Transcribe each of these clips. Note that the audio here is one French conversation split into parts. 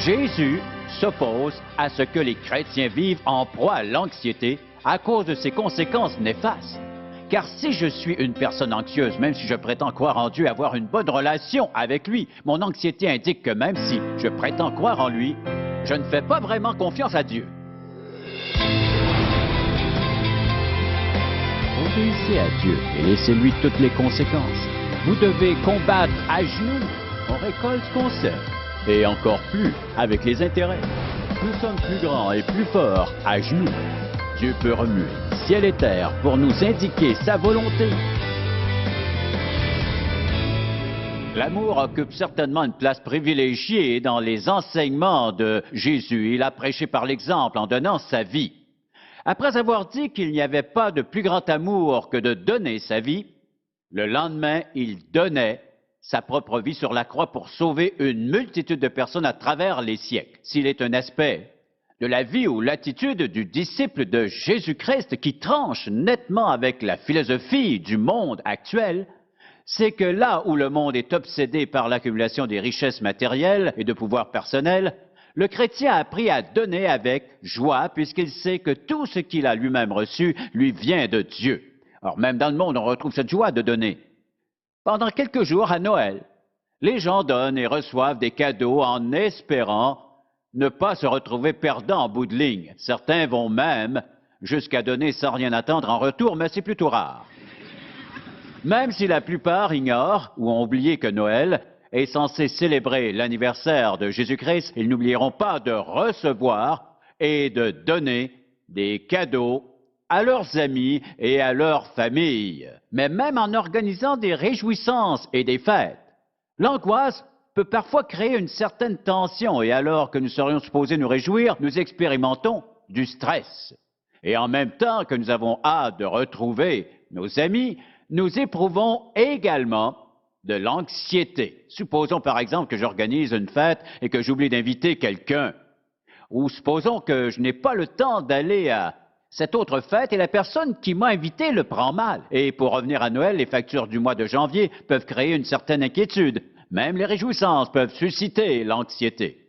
Jésus s'oppose à ce que les chrétiens vivent en proie à l'anxiété à cause de ses conséquences néfastes. Car si je suis une personne anxieuse, même si je prétends croire en Dieu et avoir une bonne relation avec lui, mon anxiété indique que même si je prétends croire en lui, je ne fais pas vraiment confiance à Dieu. Obéissez à Dieu et laissez-lui toutes les conséquences. Vous devez combattre à genoux. On récolte ce qu'on sème. Et encore plus avec les intérêts. Nous sommes plus grands et plus forts à genoux. Dieu peut remuer ciel et terre pour nous indiquer sa volonté. L'amour occupe certainement une place privilégiée dans les enseignements de Jésus. Il a prêché par l'exemple en donnant sa vie. Après avoir dit qu'il n'y avait pas de plus grand amour que de donner sa vie, le lendemain, il donnait sa propre vie sur la croix pour sauver une multitude de personnes à travers les siècles. S'il est un aspect de la vie ou l'attitude du disciple de Jésus-Christ qui tranche nettement avec la philosophie du monde actuel, c'est que là où le monde est obsédé par l'accumulation des richesses matérielles et de pouvoirs personnels, le chrétien a appris à donner avec joie puisqu'il sait que tout ce qu'il a lui-même reçu lui vient de Dieu. Alors même dans le monde, on retrouve cette joie de donner. Pendant quelques jours à Noël, les gens donnent et reçoivent des cadeaux en espérant ne pas se retrouver perdants en bout de ligne. Certains vont même jusqu'à donner sans rien attendre en retour, mais c'est plutôt rare. Même si la plupart ignorent ou ont oublié que Noël est censé célébrer l'anniversaire de Jésus-Christ, ils n'oublieront pas de recevoir et de donner des cadeaux à leurs amis et à leur famille. Mais même en organisant des réjouissances et des fêtes, l'angoisse peut parfois créer une certaine tension et alors que nous serions supposés nous réjouir, nous expérimentons du stress. Et en même temps que nous avons hâte de retrouver nos amis, nous éprouvons également de l'anxiété. Supposons par exemple que j'organise une fête et que j'oublie d'inviter quelqu'un. Ou supposons que je n'ai pas le temps d'aller à cette autre fête et la personne qui m'a invité le prend mal. Et pour revenir à Noël, les factures du mois de janvier peuvent créer une certaine inquiétude. Même les réjouissances peuvent susciter l'anxiété.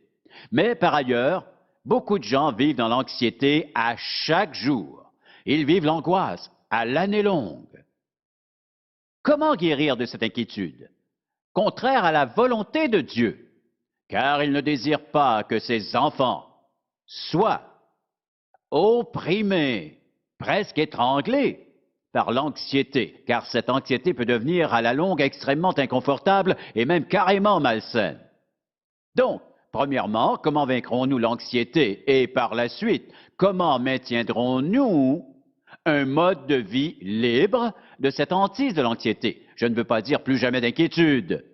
Mais par ailleurs, beaucoup de gens vivent dans l'anxiété à chaque jour. Ils vivent l'angoisse à l'année longue. Comment guérir de cette inquiétude? Contraire à la volonté de Dieu, car il ne désire pas que ses enfants soient opprimés, presque étranglés par l'anxiété, car cette anxiété peut devenir à la longue extrêmement inconfortable et même carrément malsaine. Donc, premièrement, comment vaincrons-nous l'anxiété? Et par la suite, comment maintiendrons-nous un mode de vie libre de cette hantise de l'anxiété? Je ne veux pas dire plus jamais d'inquiétude.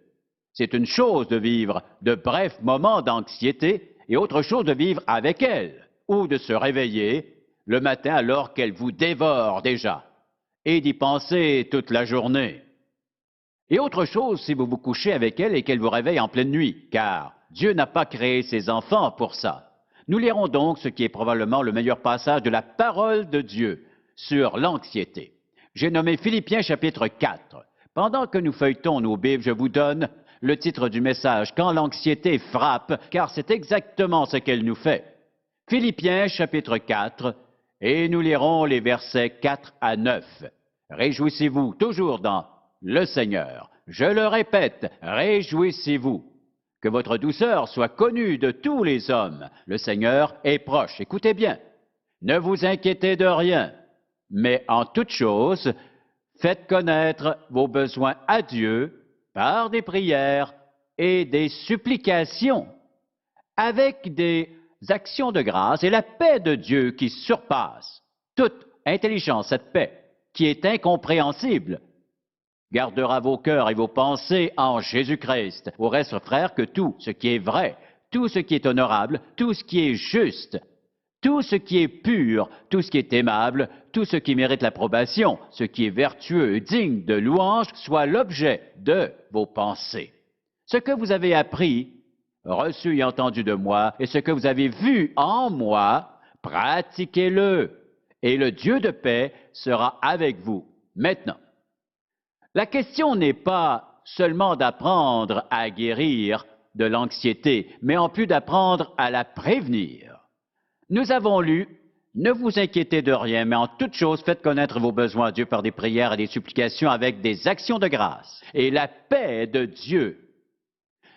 C'est une chose de vivre de brefs moments d'anxiété et autre chose de vivre avec elle, ou de se réveiller le matin alors qu'elle vous dévore déjà, et d'y penser toute la journée. Et autre chose si vous vous couchez avec elle et qu'elle vous réveille en pleine nuit, car Dieu n'a pas créé ses enfants pour ça. Nous lirons donc ce qui est probablement le meilleur passage de la parole de Dieu sur l'anxiété. J'ai nommé Philippiens chapitre 4. Pendant que nous feuilletons nos Bibles, je vous donne le titre du message, « Quand l'anxiété frappe », car c'est exactement ce qu'elle nous fait. Philippiens chapitre 4, et nous lirons les versets 4 à 9. Réjouissez-vous toujours dans le Seigneur. Je le répète, réjouissez-vous. Que votre douceur soit connue de tous les hommes. Le Seigneur est proche. Écoutez bien. Ne vous inquiétez de rien, mais en toute chose, faites connaître vos besoins à Dieu par des prières et des supplications, avec des actions de grâce, et la paix de Dieu qui surpasse toute intelligence, cette paix qui est incompréhensible, gardera vos cœurs et vos pensées en Jésus-Christ. Au reste, frères, que tout ce qui est vrai, tout ce qui est honorable, tout ce qui est juste, tout ce qui est pur, tout ce qui est aimable, tout ce qui mérite l'approbation, ce qui est vertueux et digne de louange, soit l'objet de vos pensées. Ce que vous avez appris, reçu et entendu de moi, et ce que vous avez vu en moi, pratiquez-le, et le Dieu de paix sera avec vous. Maintenant, la question n'est pas seulement d'apprendre à guérir de l'anxiété, mais en plus d'apprendre à la prévenir. Nous avons lu « Ne vous inquiétez de rien, mais en toute chose, faites connaître vos besoins à Dieu par des prières et des supplications avec des actions de grâce. Et la paix de Dieu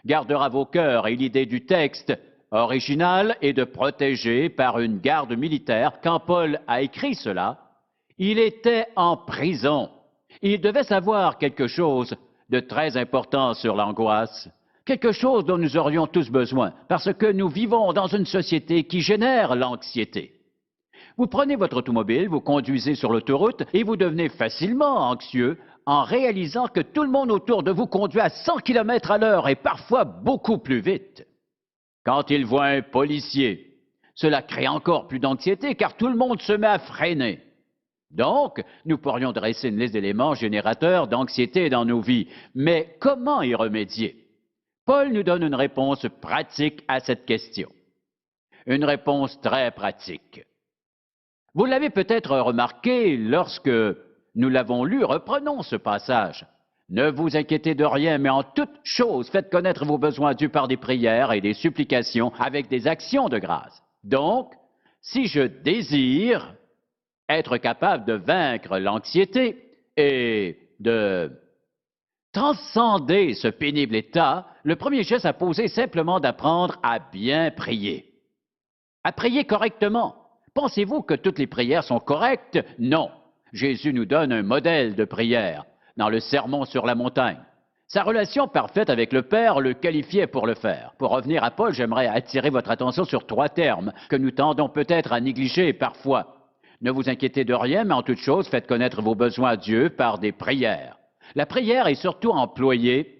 gardera vos cœurs. » Et l'idée du texte original est de protéger par une garde militaire. Quand Paul a écrit cela, il était en prison. Il devait savoir quelque chose de très important sur l'angoisse, quelque chose dont nous aurions tous besoin, parce que nous vivons dans une société qui génère l'anxiété. Vous prenez votre automobile, vous conduisez sur l'autoroute et vous devenez facilement anxieux en réalisant que tout le monde autour de vous conduit à 100 km à l'heure et parfois beaucoup plus vite. Quand il voit un policier, cela crée encore plus d'anxiété car tout le monde se met à freiner. Donc, nous pourrions dresser une liste d'éléments générateurs d'anxiété dans nos vies. Mais comment y remédier? Paul nous donne une réponse pratique à cette question. Une réponse très pratique. Vous l'avez peut-être remarqué lorsque nous l'avons lu, reprenons ce passage. Ne vous inquiétez de rien, mais en toute chose, faites connaître vos besoins à Dieu par des prières et des supplications avec des actions de grâce. Donc, si je désire être capable de vaincre l'anxiété et de transcender ce pénible état, le premier geste à poser est simplement d'apprendre à bien prier. À prier correctement. Pensez-vous que toutes les prières sont correctes? Non. Jésus nous donne un modèle de prière dans le Sermon sur la montagne. Sa relation parfaite avec le Père le qualifiait pour le faire. Pour revenir à Paul, j'aimerais attirer votre attention sur 3 termes que nous tendons peut-être à négliger parfois. Ne vous inquiétez de rien, mais en toute chose, faites connaître vos besoins à Dieu par des prières. La prière est surtout employée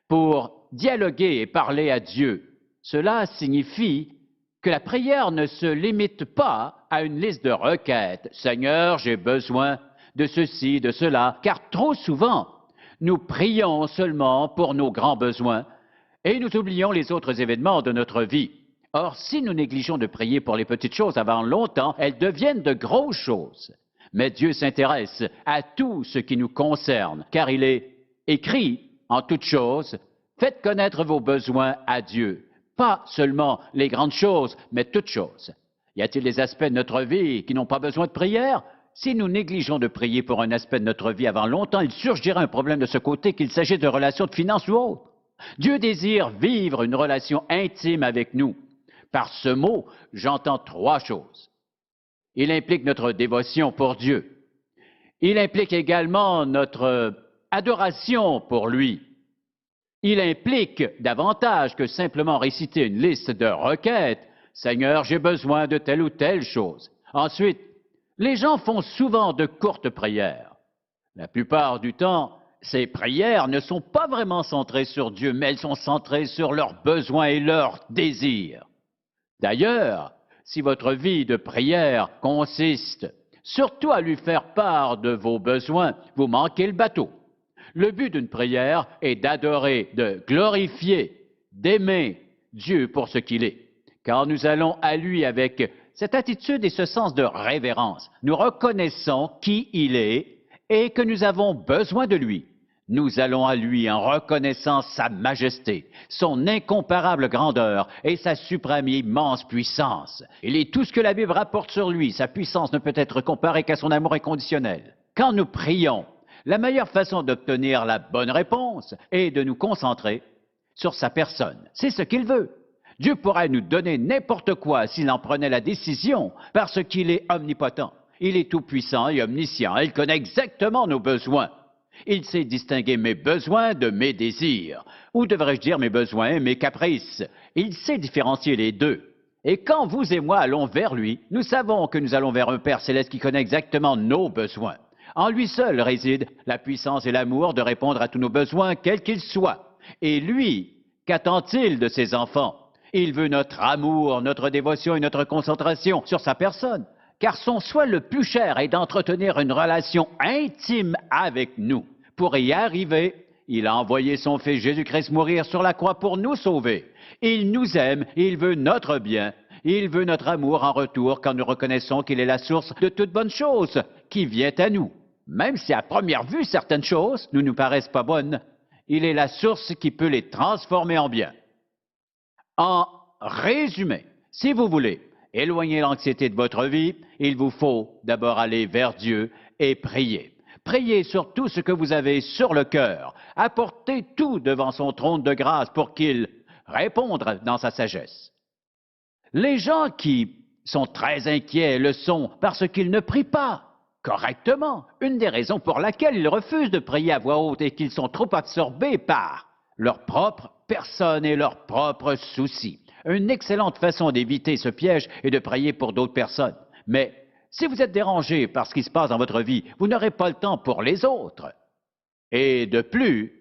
pour dialoguer et parler à Dieu. Cela signifie que la prière ne se limite pas à une liste de requêtes. Seigneur, j'ai besoin de ceci, de cela, car trop souvent, nous prions seulement pour nos grands besoins et nous oublions les autres événements de notre vie. Or, si nous négligeons de prier pour les petites choses avant longtemps, elles deviennent de grosses choses. Mais Dieu s'intéresse à tout ce qui nous concerne, car il est écrit en toutes choses, faites connaître vos besoins à Dieu. Pas seulement les grandes choses, mais toutes choses. Y a-t-il des aspects de notre vie qui n'ont pas besoin de prière? Si nous négligeons de prier pour un aspect de notre vie avant longtemps, il surgira un problème de ce côté, qu'il s'agisse de relations de finances ou autres. Dieu désire vivre une relation intime avec nous. Par ce mot, j'entends 3 choses. Il implique notre dévotion pour Dieu. Il implique également notre adoration pour lui. Il implique davantage que simplement réciter une liste de requêtes. Seigneur, j'ai besoin de telle ou telle chose. Ensuite, les gens font souvent de courtes prières. La plupart du temps, ces prières ne sont pas vraiment centrées sur Dieu, mais elles sont centrées sur leurs besoins et leurs désirs. D'ailleurs, si votre vie de prière consiste surtout à lui faire part de vos besoins, vous manquez le bateau. Le but d'une prière est d'adorer, de glorifier, d'aimer Dieu pour ce qu'il est. Quand nous allons à lui avec cette attitude et ce sens de révérence, nous reconnaissons qui il est et que nous avons besoin de lui. Nous allons à lui en reconnaissant sa majesté, son incomparable grandeur et sa suprême et immense puissance. Il est tout ce que la Bible rapporte sur lui. Sa puissance ne peut être comparée qu'à son amour inconditionnel. Quand nous prions, la meilleure façon d'obtenir la bonne réponse est de nous concentrer sur sa personne. C'est ce qu'il veut. Dieu pourrait nous donner n'importe quoi s'il en prenait la décision, parce qu'il est omnipotent. Il est tout-puissant et omniscient. Il connaît exactement nos besoins. Il sait distinguer mes besoins de mes désirs, ou devrais-je dire mes besoins et mes caprices. Il sait différencier les deux. Et quand vous et moi allons vers lui, nous savons que nous allons vers un Père céleste qui connaît exactement nos besoins. En lui seul réside la puissance et l'amour de répondre à tous nos besoins, quels qu'ils soient. Et lui, qu'attend-il de ses enfants? Il veut notre amour, notre dévotion et notre concentration sur sa personne. Car son souhait le plus cher est d'entretenir une relation intime avec nous. Pour y arriver, il a envoyé son Fils Jésus-Christ mourir sur la croix pour nous sauver. Il nous aime, il veut notre bien, il veut notre amour en retour quand nous reconnaissons qu'il est la source de toute bonne chose qui vient à nous. Même si à première vue certaines choses ne nous paraissent pas bonnes, il est la source qui peut les transformer en bien. En résumé, si vous voulez éloigner l'anxiété de votre vie, il vous faut d'abord aller vers Dieu et prier. Priez sur tout ce que vous avez sur le cœur. Apportez tout devant son trône de grâce pour qu'il réponde dans sa sagesse. Les gens qui sont très inquiets le sont parce qu'ils ne prient pas correctement. Une des raisons pour laquelle ils refusent de prier à voix haute est qu'ils sont trop absorbés par leur propre personne et leurs propres soucis. Une excellente façon d'éviter ce piège est de prier pour d'autres personnes. Mais si vous êtes dérangé par ce qui se passe dans votre vie, vous n'aurez pas le temps pour les autres. Et de plus,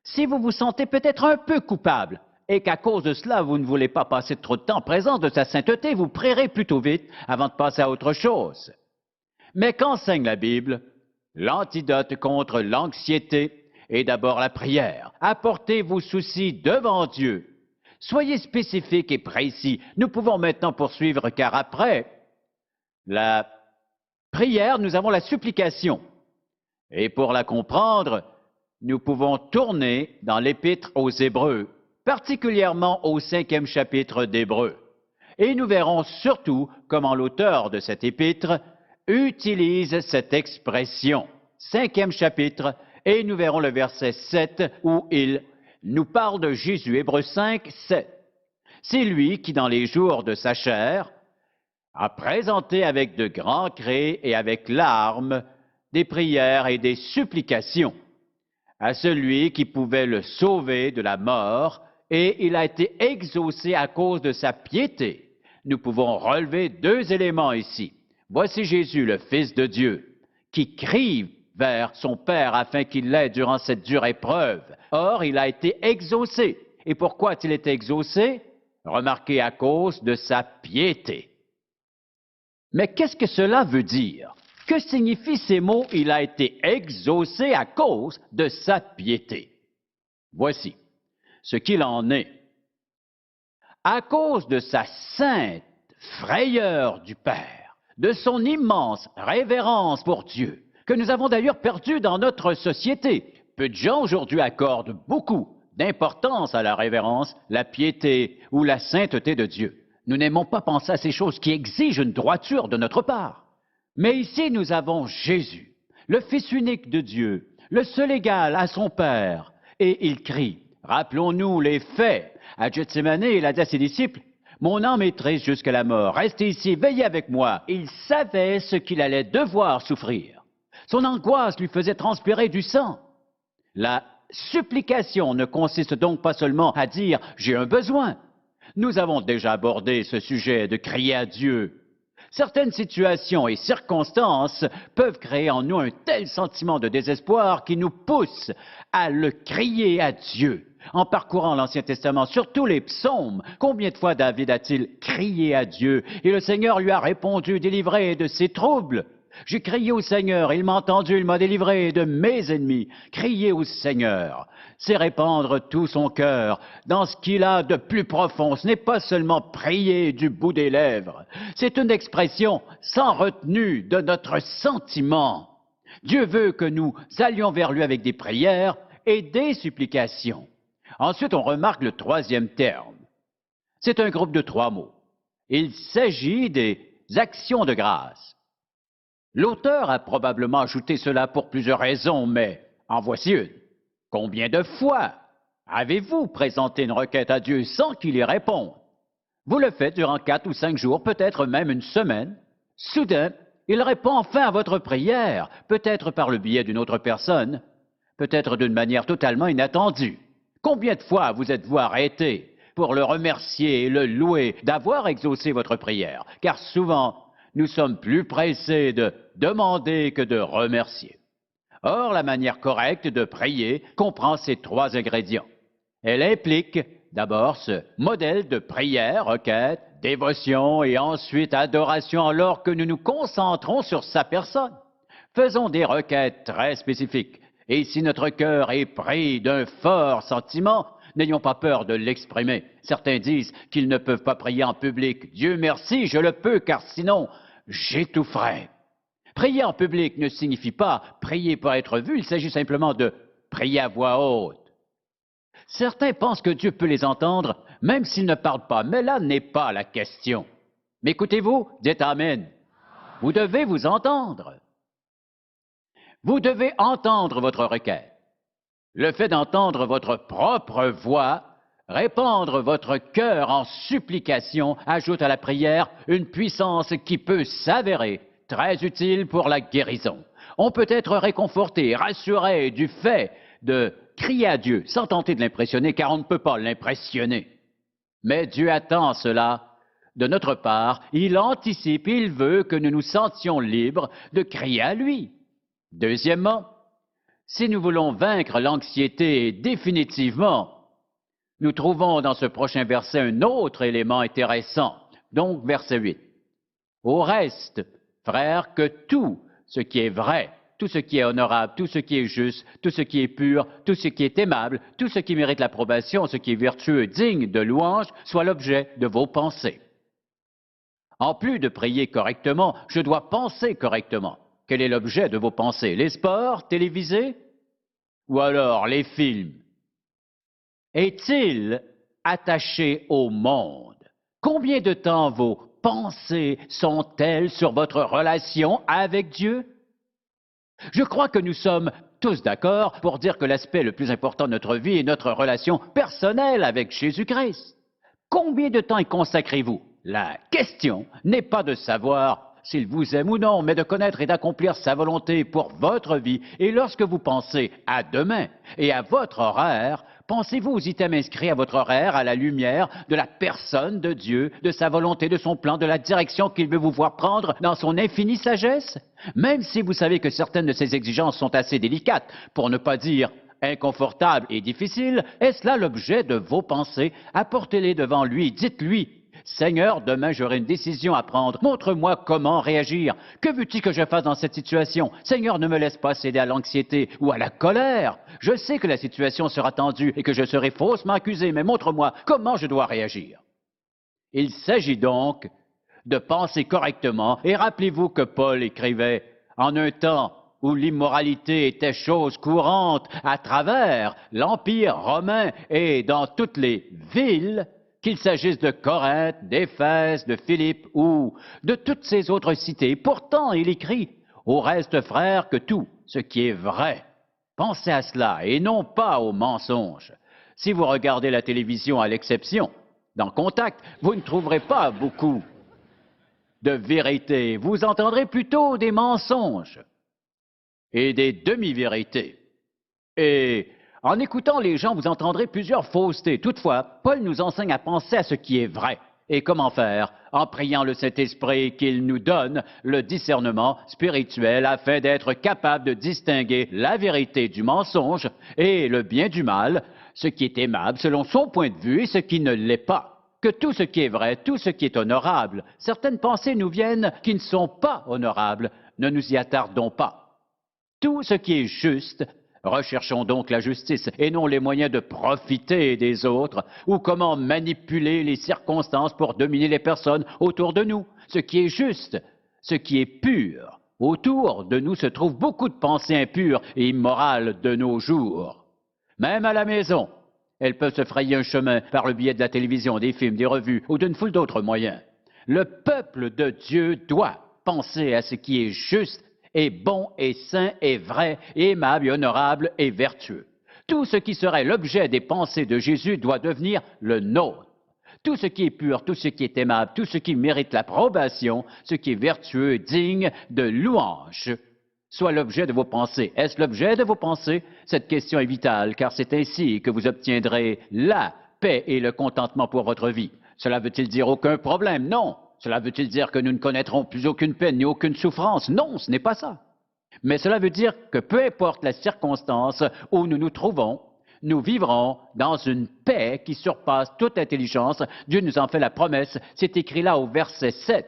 si vous vous sentez peut-être un peu coupable et qu'à cause de cela, vous ne voulez pas passer trop de temps en présence de sa sainteté, vous prierez plutôt vite avant de passer à autre chose. Mais qu'enseigne la Bible? L'antidote contre l'anxiété est d'abord la prière. Apportez vos soucis devant Dieu. Soyez spécifiques et précis. Nous pouvons maintenant poursuivre car après la prière, nous avons la supplication. Et pour la comprendre, nous pouvons tourner dans l'Épître aux Hébreux, particulièrement au 5e chapitre d'Hébreux. Et nous verrons surtout comment l'auteur de cet épître utilise cette expression. 5e chapitre, et nous verrons le verset 7 où il nous parle de Jésus. Hébreux 5, 7. C'est lui qui, dans les jours de sa chair, a présenté avec de grands cris et avec larmes des prières et des supplications à celui qui pouvait le sauver de la mort, et il a été exaucé à cause de sa piété. Nous pouvons relever deux éléments ici. Voici Jésus, le Fils de Dieu, qui crie vers son Père afin qu'il l'aide durant cette dure épreuve. Or, il a été exaucé. Et pourquoi a-t-il été exaucé? Remarquez, à cause de sa piété. Mais qu'est-ce que cela veut dire? Que signifient ces mots « il a été exaucé à cause de sa piété » ? Voici ce qu'il en est. À cause de sa sainte frayeur du Père, de son immense révérence pour Dieu, que nous avons d'ailleurs perdu dans notre société. Peu de gens aujourd'hui accordent beaucoup d'importance à la révérence, la piété ou la sainteté de Dieu. Nous n'aimons pas penser à ces choses qui exigent une droiture de notre part. Mais ici, nous avons Jésus, le Fils unique de Dieu, le seul égal à son Père, et il crie. Rappelons-nous les faits. À Gethsémane, il a dit à ses disciples, « Mon âme est triste jusqu'à la mort. Restez ici, veillez avec moi. » Il savait ce qu'il allait devoir souffrir. Son angoisse lui faisait transpirer du sang. La supplication ne consiste donc pas seulement à dire « j'ai un besoin ». Nous avons déjà abordé ce sujet de crier à Dieu. Certaines situations et circonstances peuvent créer en nous un tel sentiment de désespoir qui nous pousse à le crier à Dieu. En parcourant l'Ancien Testament, surtout les psaumes, combien de fois David a-t-il crié à Dieu et le Seigneur lui a répondu, délivré de ses troubles? J'ai crié au Seigneur, il m'a entendu, il m'a délivré de mes ennemis. Crier au Seigneur, c'est répandre tout son cœur dans ce qu'il a de plus profond. Ce n'est pas seulement prier du bout des lèvres, c'est une expression sans retenue de notre sentiment. Dieu veut que nous allions vers lui avec des prières et des supplications. Ensuite, on remarque le troisième terme. C'est un groupe de 3 mots. Il s'agit des actions de grâce. L'auteur a probablement ajouté cela pour plusieurs raisons, mais en voici une. Combien de fois avez-vous présenté une requête à Dieu sans qu'il y réponde? Vous le faites durant 4 ou 5 jours, peut-être même une semaine. Soudain, il répond enfin à votre prière, peut-être par le biais d'une autre personne, peut-être d'une manière totalement inattendue. Combien de fois vous êtes-vous arrêté pour le remercier et le louer d'avoir exaucé votre prière? Car souvent, nous sommes plus pressés de demander que de remercier. Or, la manière correcte de prier comprend ces 3 ingrédients. Elle implique d'abord ce modèle de prière, requête, dévotion et ensuite adoration alors que nous nous concentrons sur sa personne. Faisons des requêtes très spécifiques. Et si notre cœur est pris d'un fort sentiment, n'ayons pas peur de l'exprimer. Certains disent qu'ils ne peuvent pas prier en public. Dieu merci, je le peux, car sinon, j'étoufferais. Prier en public ne signifie pas prier pour être vu, il s'agit simplement de prier à voix haute. Certains pensent que Dieu peut les entendre, même s'ils ne parlent pas, mais là n'est pas la question. Mais écoutez-vous, dites Amen. Vous devez vous entendre. Vous devez entendre votre requête. Le fait d'entendre votre propre voix, répandre votre cœur en supplication, ajoute à la prière une puissance qui peut s'avérer très utile pour la guérison. On peut être réconforté, rassuré du fait de crier à Dieu sans tenter de l'impressionner, car on ne peut pas l'impressionner. Mais Dieu attend cela de notre part. Il anticipe, il veut que nous nous sentions libres de crier à lui. Deuxièmement, si nous voulons vaincre l'anxiété définitivement, nous trouvons dans ce prochain verset un autre élément intéressant. Donc, verset 8. Au reste, frères, que tout ce qui est vrai, tout ce qui est honorable, tout ce qui est juste, tout ce qui est pur, tout ce qui est aimable, tout ce qui mérite l'approbation, ce qui est vertueux, digne de louange, soit l'objet de vos pensées. En plus de prier correctement, je dois penser correctement. Quel est l'objet de vos pensées? Les sports télévisés? Ou alors les films? Est-il attaché au monde? Combien de temps vos pensées sont-elles sur votre relation avec Dieu? Je crois que nous sommes tous d'accord pour dire que l'aspect le plus important de notre vie est notre relation personnelle avec Jésus-Christ. Combien de temps y consacrez-vous? La question n'est pas de savoir s'il vous aime ou non, mais de connaître et d'accomplir sa volonté pour votre vie. Et lorsque vous pensez à demain et à votre horaire, pensez-vous aux items inscrits à votre horaire à la lumière de la personne de Dieu, de sa volonté, de son plan, de la direction qu'il veut vous voir prendre dans son infinie sagesse? Même si vous savez que certaines de ces exigences sont assez délicates, pour ne pas dire inconfortables et difficiles, est-ce là l'objet de vos pensées? Apportez-les devant lui, dites-lui: Seigneur, demain j'aurai une décision à prendre. Montre-moi comment réagir. Que veux-tu que je fasse dans cette situation? Seigneur, ne me laisse pas céder à l'anxiété ou à la colère. Je sais que la situation sera tendue et que je serai faussement accusé, mais montre-moi comment je dois réagir. Il s'agit donc de penser correctement. Et rappelez-vous que Paul écrivait en un temps où l'immoralité était chose courante à travers l'Empire romain et dans toutes les villes, qu'il s'agisse de Corinthe, d'Éphèse, de Philippe ou de toutes ces autres cités. Pourtant, il écrit: au reste, frères, que tout ce qui est vrai, pensez à cela et non pas aux mensonges. Si vous regardez la télévision à l'exception, dans Contact, vous ne trouverez pas beaucoup de vérité. Vous entendrez plutôt des mensonges et des demi-vérités. Et en écoutant les gens, vous entendrez plusieurs faussetés. Toutefois, Paul nous enseigne à penser à ce qui est vrai. Et comment faire? En priant le Saint-Esprit qu'il nous donne le discernement spirituel afin d'être capable de distinguer la vérité du mensonge et le bien du mal, ce qui est aimable selon son point de vue et ce qui ne l'est pas. Que tout ce qui est vrai, tout ce qui est honorable, certaines pensées nous viennent qui ne sont pas honorables, ne nous y attardons pas. Tout ce qui est juste, recherchons donc la justice et non les moyens de profiter des autres ou comment manipuler les circonstances pour dominer les personnes autour de nous. Ce qui est juste, ce qui est pur. Autour de nous se trouvent beaucoup de pensées impures et immorales de nos jours. Même à la maison, elles peuvent se frayer un chemin par le biais de la télévision, des films, des revues ou d'une foule d'autres moyens. Le peuple de Dieu doit penser à ce qui est juste et bon et saint et vrai et aimable et honorable et vertueux. Tout ce qui serait l'objet des pensées de Jésus doit devenir le nôtre. Tout ce qui est pur, tout ce qui est aimable, tout ce qui mérite l'approbation, ce qui est vertueux, digne de louange, soit l'objet de vos pensées. Est-ce l'objet de vos pensées? Cette question est vitale, car c'est ainsi que vous obtiendrez la paix et le contentement pour votre vie. Cela veut-il dire aucun problème? Non. Cela veut-il dire que nous ne connaîtrons plus aucune peine ni aucune souffrance? Non, ce n'est pas ça. Mais cela veut dire que peu importe la circonstance où nous nous trouvons, nous vivrons dans une paix qui surpasse toute intelligence. Dieu nous en fait la promesse. C'est écrit là au verset 7.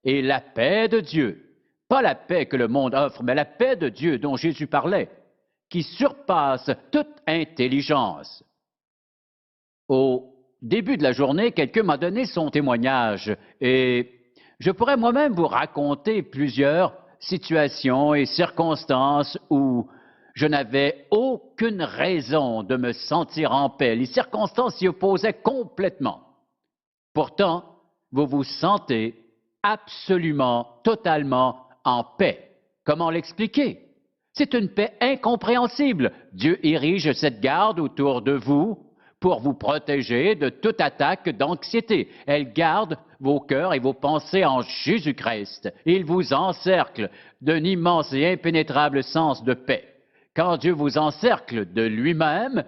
Et la paix de Dieu, pas la paix que le monde offre, mais la paix de Dieu dont Jésus parlait, qui surpasse toute intelligence. Au début de la journée, quelqu'un m'a donné son témoignage et je pourrais moi-même vous raconter plusieurs situations et circonstances où Je n'avais aucune raison de me sentir en paix. Les circonstances s'y opposaient complètement. Pourtant, vous vous sentez absolument, totalement en paix. Comment l'expliquer? C'est une paix incompréhensible. Dieu érige cette garde autour de vous pour vous protéger de toute attaque d'anxiété. Elle garde vos cœurs et vos pensées en Jésus-Christ. Il vous encercle d'un immense et impénétrable sens de paix. Quand Dieu vous encercle de lui-même,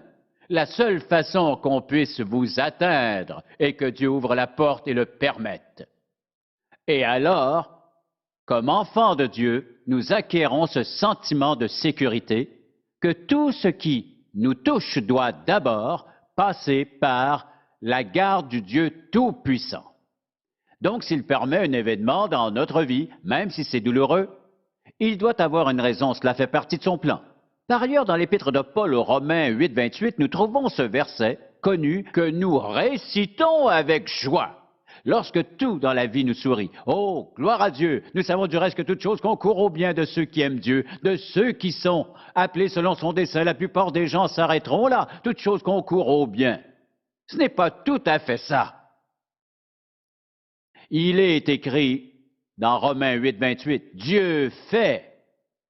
la seule façon qu'on puisse vous atteindre est que Dieu ouvre la porte et le permette. Et alors, comme enfants de Dieu, nous acquérons ce sentiment de sécurité que tout ce qui nous touche doit d'abord passer par la garde du Dieu Tout-Puissant. Donc, s'il permet un événement dans notre vie, même si c'est douloureux, il doit avoir une raison, cela fait partie de son plan. Par ailleurs, dans l'épître de Paul aux Romains 8, 28, nous trouvons ce verset connu que nous récitons avec joie. Lorsque tout dans la vie nous sourit, oh, gloire à Dieu, nous savons du reste que toute chose concourt au bien de ceux qui aiment Dieu, de ceux qui sont appelés selon son dessein. La plupart des gens s'arrêteront là, toute chose concourt au bien. Ce n'est pas tout à fait ça. Il est écrit dans Romains 8, 28, Dieu fait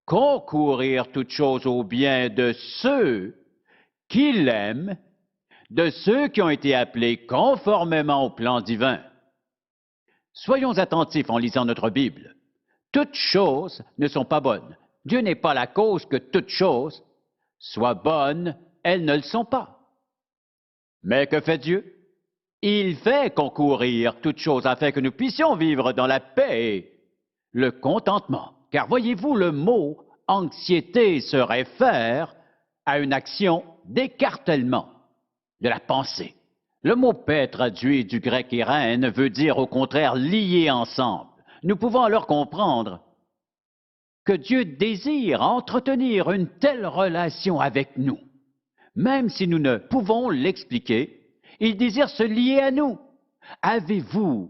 concourir toute chose au bien de ceux qui l'aiment, de ceux qui ont été appelés conformément au plan divin. Soyons attentifs en lisant notre Bible. Toutes choses ne sont pas bonnes. Dieu n'est pas la cause que toutes choses soient bonnes, elles ne le sont pas. Mais que fait Dieu? Il fait concourir toutes choses afin que nous puissions vivre dans la paix et le contentement. Car voyez-vous, le mot anxiété se réfère à une action d'écartèlement de la pensée. Le mot paix traduit du grec iraine veut dire au contraire lier ensemble. Nous pouvons alors comprendre que Dieu désire entretenir une telle relation avec nous. Même si nous ne pouvons l'expliquer, il désire se lier à nous. Avez-vous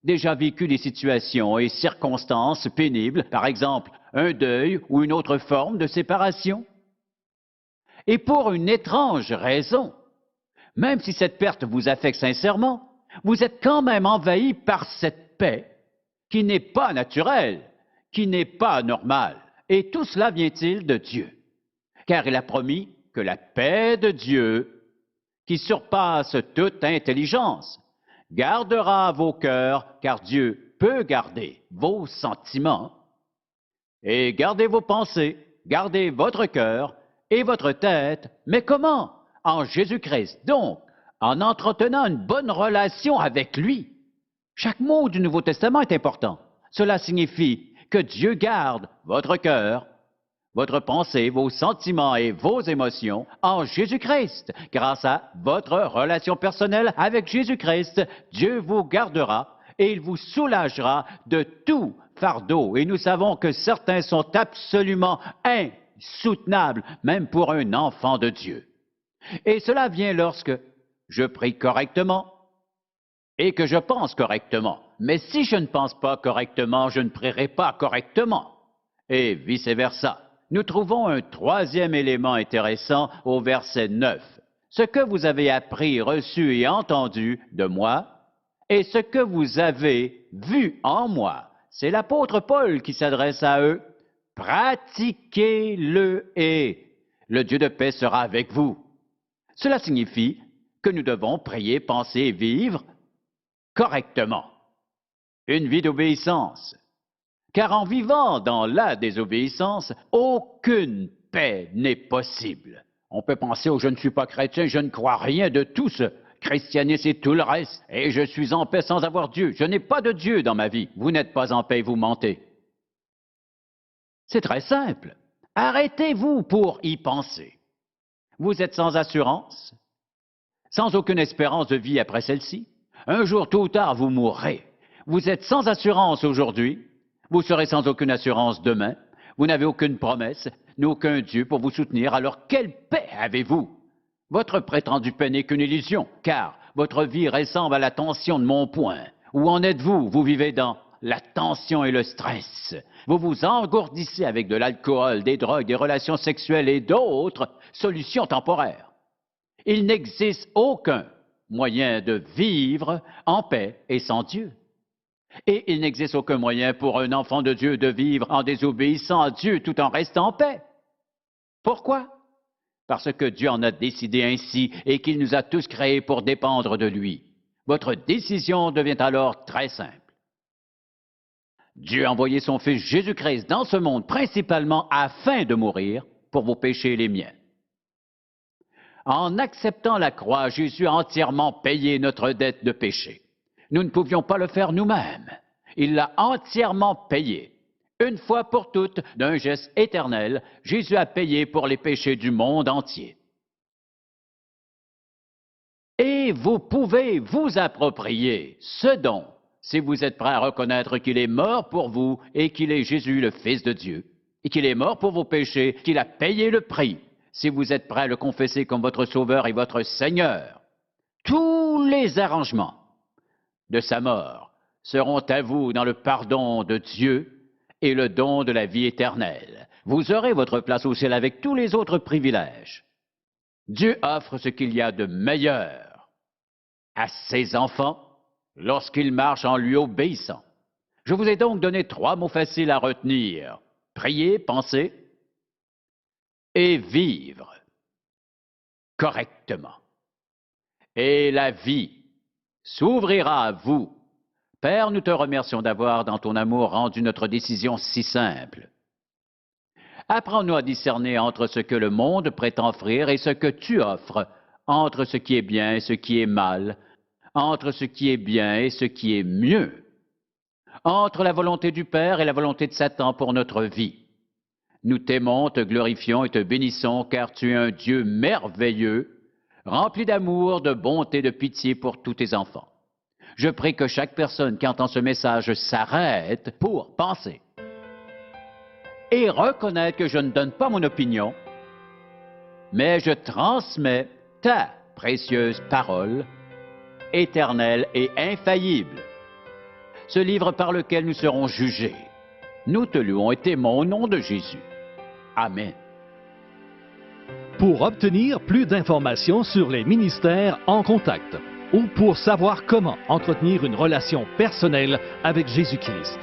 déjà vécu des situations et circonstances pénibles, par exemple un deuil ou une autre forme de séparation? Et pour une étrange raison, même si cette perte vous affecte sincèrement, vous êtes quand même envahi par cette paix qui n'est pas naturelle, qui n'est pas normale. Et tout cela vient-il de Dieu? Car il a promis que la paix de Dieu, qui surpasse toute intelligence, gardera vos cœurs, car Dieu peut garder vos sentiments, et gardez vos pensées, gardez votre cœur et votre tête. Mais comment? En Jésus-Christ. Donc, en entretenant une bonne relation avec lui. Chaque mot du Nouveau Testament est important. Cela signifie que Dieu garde votre cœur, votre pensée, vos sentiments et vos émotions en Jésus-Christ. Grâce à votre relation personnelle avec Jésus-Christ, Dieu vous gardera et il vous soulagera de tout fardeau. Et nous savons que certains sont absolument insoutenables, même pour un enfant de Dieu. Et cela vient lorsque je prie correctement et que je pense correctement. Mais si je ne pense pas correctement, je ne prierai pas correctement. Et vice-versa. Nous trouvons un troisième élément intéressant au verset 9. Ce que vous avez appris, reçu et entendu de moi, et ce que vous avez vu en moi, c'est l'apôtre Paul qui s'adresse à eux. Pratiquez-le et le Dieu de paix sera avec vous. Cela signifie que nous devons prier, penser et vivre correctement. Une vie d'obéissance. Car en vivant dans la désobéissance, aucune paix n'est possible. On peut penser, oh, je ne suis pas chrétien, je ne crois rien de tout ce christianisme et tout le reste, et je suis en paix sans avoir Dieu. Je n'ai pas de Dieu dans ma vie. Vous n'êtes pas en paix, vous mentez. C'est très simple. Arrêtez-vous pour y penser. Vous êtes sans assurance, sans aucune espérance de vie après celle-ci. Un jour, tôt ou tard, vous mourrez. Vous êtes sans assurance aujourd'hui, vous serez sans aucune assurance demain. Vous n'avez aucune promesse, ni aucun Dieu pour vous soutenir. Alors, quelle paix avez-vous? Votre prétendue paix n'est qu'une illusion, car votre vie ressemble à la tension de mon poing. Où en êtes-vous? Vous vivez dans la tension et le stress. Vous vous engourdissez avec de l'alcool, des drogues, des relations sexuelles et d'autres solutions temporaires. Il n'existe aucun moyen de vivre en paix et sans Dieu. Et il n'existe aucun moyen pour un enfant de Dieu de vivre en désobéissant à Dieu tout en restant en paix. Pourquoi? Parce que Dieu en a décidé ainsi et qu'il nous a tous créés pour dépendre de lui. Votre décision devient alors très simple. Dieu a envoyé son Fils Jésus-Christ dans ce monde principalement afin de mourir pour vos péchés et les miens. En acceptant la croix, Jésus a entièrement payé notre dette de péché. Nous ne pouvions pas le faire nous-mêmes. Il l'a entièrement payé. Une fois pour toutes, d'un geste éternel, Jésus a payé pour les péchés du monde entier. Et vous pouvez vous approprier ce don si vous êtes prêt à reconnaître qu'il est mort pour vous et qu'il est Jésus, le Fils de Dieu, et qu'il est mort pour vos péchés, qu'il a payé le prix. Si vous êtes prêt à le confesser comme votre Sauveur et votre Seigneur, tous les arrangements de sa mort seront à vous dans le pardon de Dieu et le don de la vie éternelle. Vous aurez votre place au ciel avec tous les autres privilèges. Dieu offre ce qu'il y a de meilleur à ses enfants lorsqu'ils marchent en lui obéissant. Je vous ai donc donné 3 mots faciles à retenir. Prier, penser et vivre correctement. Et la vie s'ouvrira à vous. Père, nous te remercions d'avoir, dans ton amour, rendu notre décision si simple. Apprends-nous à discerner entre ce que le monde prétend offrir et ce que tu offres, entre ce qui est bien et ce qui est mal, entre ce qui est bien et ce qui est mieux, entre la volonté du Père et la volonté de Satan pour notre vie. Nous t'aimons, te glorifions et te bénissons, car tu es un Dieu merveilleux, rempli d'amour, de bonté, de pitié pour tous tes enfants. Je prie que chaque personne qui entend ce message s'arrête pour penser et reconnaître que je ne donne pas mon opinion, mais je transmets ta précieuse parole, éternelle et infaillible, ce livre par lequel nous serons jugés. Nous te louons et t'aimons au nom de Jésus. Amen. Pour obtenir plus d'informations sur les ministères en contact ou pour savoir comment entretenir une relation personnelle avec Jésus-Christ,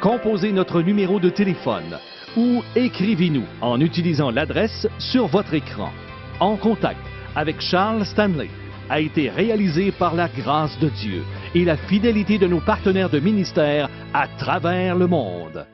composez notre numéro de téléphone ou écrivez-nous en utilisant l'adresse sur votre écran. En contact avec Charles Stanley a été réalisé par la grâce de Dieu et la fidélité de nos partenaires de ministère à travers le monde.